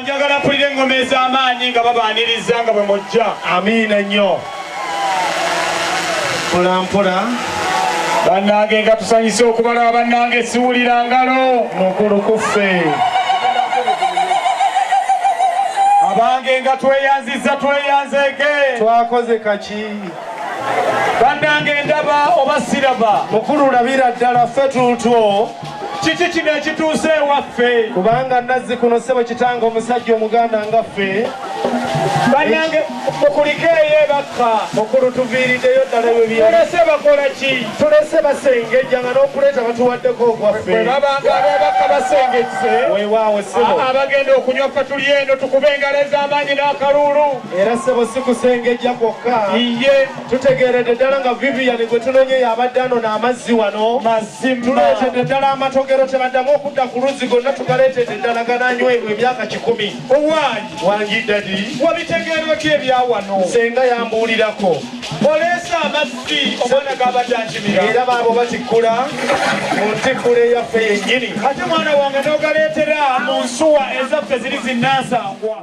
Njagala mpulira engoma ez'amaanyi nga babaaniriza nga bwe mujja. Amiina nnyo. Mpola mpola. Bannange nga tusanyuse okubalaba bannange siwulira ngalo. Mukulu kuffe. Abange nga tweyanzizza tweyanzeege. Twakoze kaki? Bannange ndaba oba siraba. Mukulu labira ddala ffe tutwo. Kiki kino ekituuse ewaffe? Kubanga Nazzikuno ssebo kitanga omusajja omuganda nga ffe. Bannange mukuliko eyeebakka. Mukulu tuviiriddeyo ddala ebyo bye. Tulese bakola ki? Tulese basengejja nga n'okuleeta batuwaddeko ogwaffe. Bwe babanga abeebakka basengejje. Weewaawo ssebo. Abagenda okunywa fatuli eno tukube engalo ez'amaanyi n'akaluulu. Era ssebo si kusengejja kwokka. Iye. Tutegeeredde ddala nga Vivian gwe tunonye yabadde ano n'amazzi wano. Mazima. Tuleetedde ddala amatogero tebaddamu okudda ku luzzi gonna tugaleetedde ddala gananyweebwa emyaka 10. Owangi. Wangi dadi. Wabitegeerwa ki ebyawano? Senga yambuulirako. Oleesa amazzi omwana g'abadde ankimira. Era baabo batikkula mu ntikkula eyaffe yennyini. Ate mwana wange n'ogaleetera mu nsuwa ezaffe ziri zinnansangwa.